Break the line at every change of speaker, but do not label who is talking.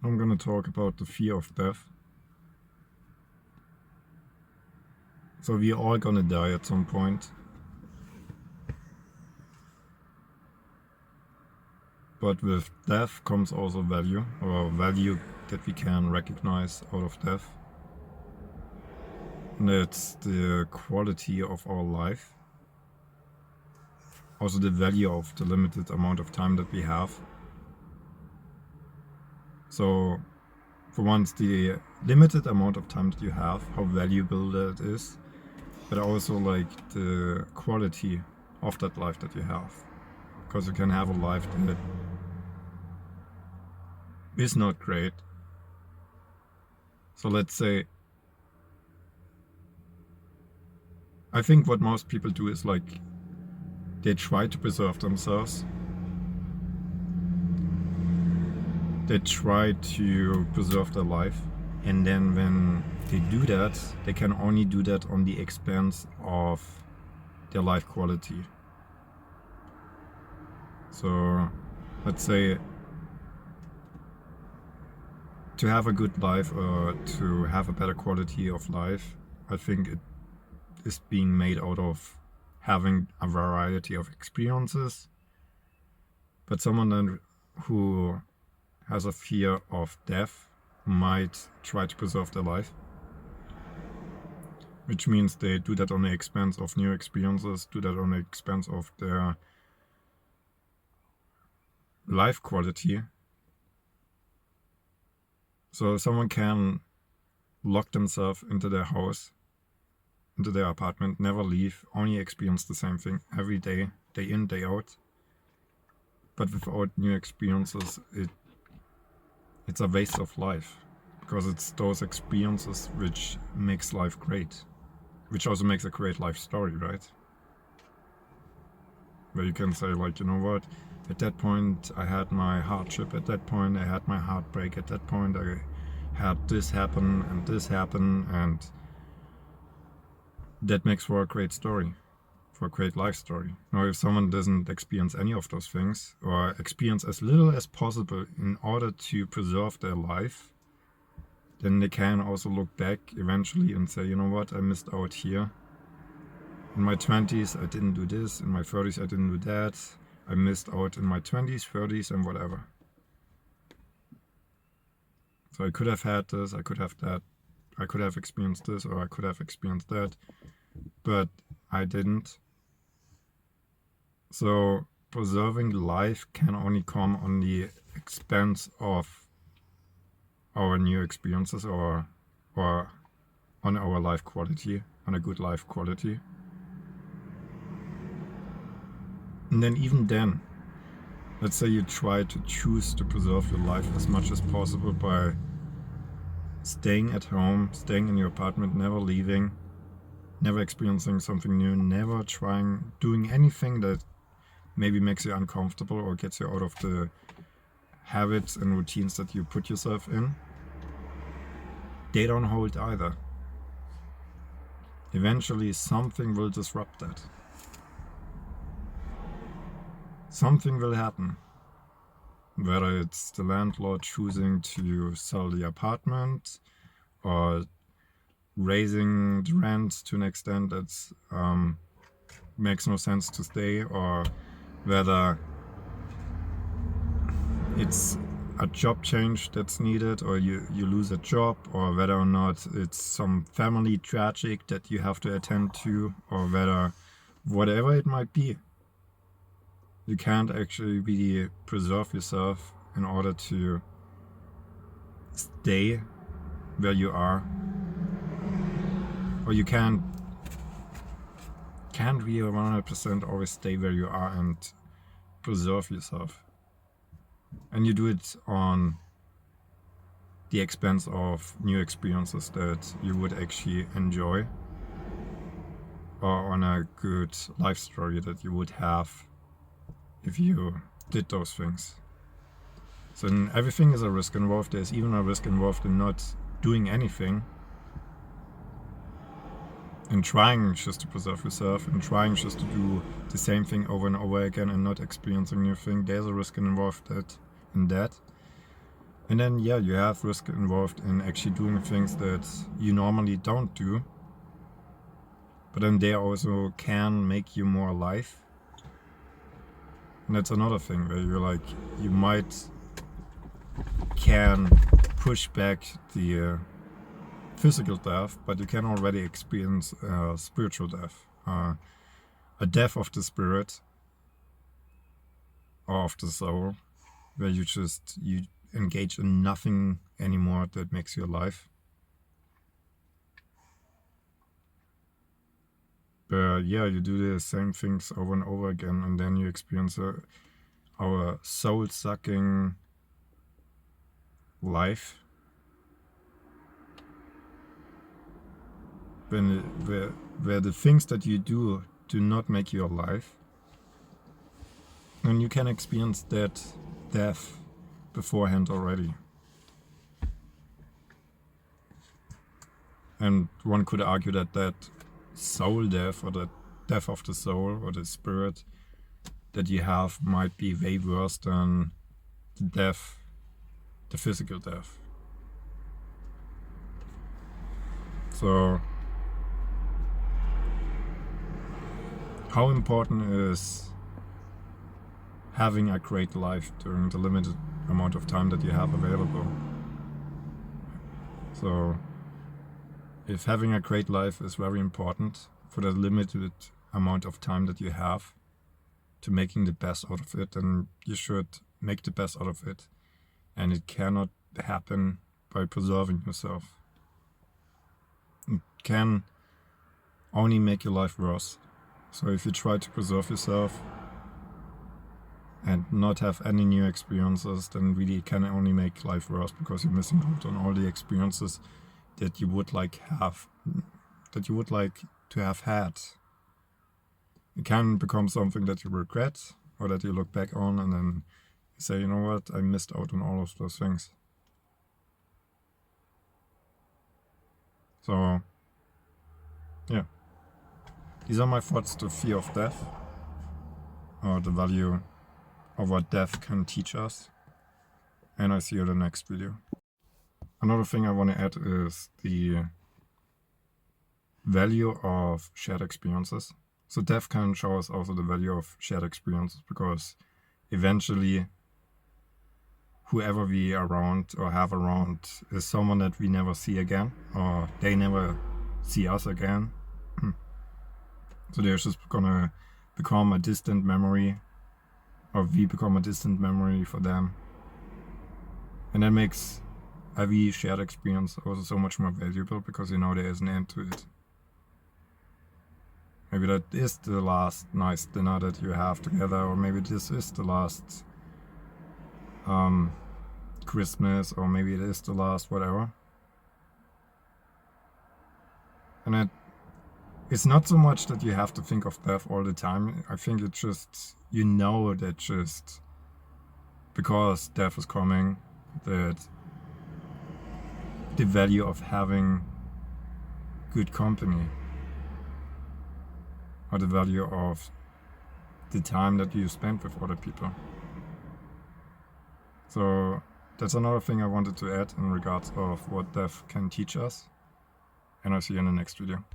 I'm gonna talk about the fear of death. So we're all gonna die at some point. But with death comes also value, or value that we can recognize out of death. And that's the quality of our life. Also the value of the limited amount of time that we have. So for once, the limited amount of time that you have, how valuable that is, but also like the quality of that life that you have. Because you can have a life that is not great. So let's say, I think what most people do is like, they try to preserve themselves. They try to preserve their life. And then when they do that, they can only do that on the expense of their life quality. So let's say, to have a good life or to have a better quality of life, I think it is being made out of having a variety of experiences. But someone then who has a fear of death might try to preserve their life, which means they do that on the expense of new experiences, do that on the expense of their life quality. So someone can lock themselves into their house, into their apartment, never leave, only experience the same thing every day, day in, day out. But without new experiences, it's a waste of life, because it's those experiences which makes life great, which also makes a great life story, right? Where you can say like, you know what, at that point I had my hardship, at that point I had my heartbreak, at that point I had this happen, and that makes for a great story, for a great life story. Now if someone doesn't experience any of those things, or experience as little as possible in order to preserve their life, then they can also look back eventually and say, you know what, I missed out here. In my 20s I didn't do this, in my 30s I didn't do that, I missed out in my 20s, 30s and whatever. So I could have had this, I could have that, I could have experienced this, or I could have experienced that, but I didn't. So preserving life can only come on the expense of our new experiences, or on our life quality, on a good life quality. And then even then, let's say you try to choose to preserve your life as much as possible by staying at home, staying in your apartment, never leaving, never experiencing something new, never doing anything that maybe makes you uncomfortable or gets you out of the habits and routines that you put yourself in. They don't hold either. Eventually something will disrupt that. Something will happen. Whether it's the landlord choosing to sell the apartment, or raising the rent to an extent that makes no sense to stay, or whether it's a job change that's needed, or you lose a job, or whether or not it's some family tragic that you have to attend to, or whatever it might be. You can't actually really preserve yourself in order to stay where you are, or you can't really 100% always stay where you are and preserve yourself. And you do it on the expense of new experiences that you would actually enjoy, or on a good life story that you would have if you did those things. So in everything is a risk involved. There's even a risk involved in not doing anything, and trying just to preserve yourself, and trying just to do the same thing over and over again and not experiencing new thing. There's a risk involved in that. And then, yeah, you have risk involved in actually doing things that you normally don't do. But then they also can make you more alive. And that's another thing where you're like, you might can push back the physical death, but you can already experience spiritual death. A death of the spirit or of the soul, where you engage in nothing anymore that makes you alive. But yeah, you do the same things over and over again, and then you experience our soul-sucking life. Where the things that you do not make you alive. And you can experience that death beforehand already. And one could argue that soul death, or that death of the soul or the spirit that you have, might be way worse than the physical death. So how important is having a great life during the limited amount of time that you have available? So if having a great life is very important for the limited amount of time that you have to making the best out of it, then you should make the best out of it. And it cannot happen by preserving yourself. It can only make your life worse. So if you try to preserve yourself and not have any new experiences, then really it can only make life worse, because you're missing out on all the experiences that you would like to have had. It can become something that you regret, or that you look back on and then say, you know what, I missed out on all of those things. So yeah, these are my thoughts to fear of death, or the value of what death can teach us. And I see you in the next video. Another thing I want to add is the value of shared experiences. So death can show us also the value of shared experiences, because eventually whoever we are around or have around is someone that we never see again, or they never see us again. So they're just gonna become a distant memory, or we become a distant memory for them. And that makes every shared experience also so much more valuable, because you know there is an end to it. Maybe that is the last nice dinner that you have together, or maybe this is the last Christmas, or maybe it is the last whatever. And it's not so much that you have to think of death all the time. I think it's just, you know, that just because death is coming, that the value of having good company, or the value of the time that you spend with other people. So that's another thing I wanted to add in regards of what death can teach us. And I'll see you in the next video.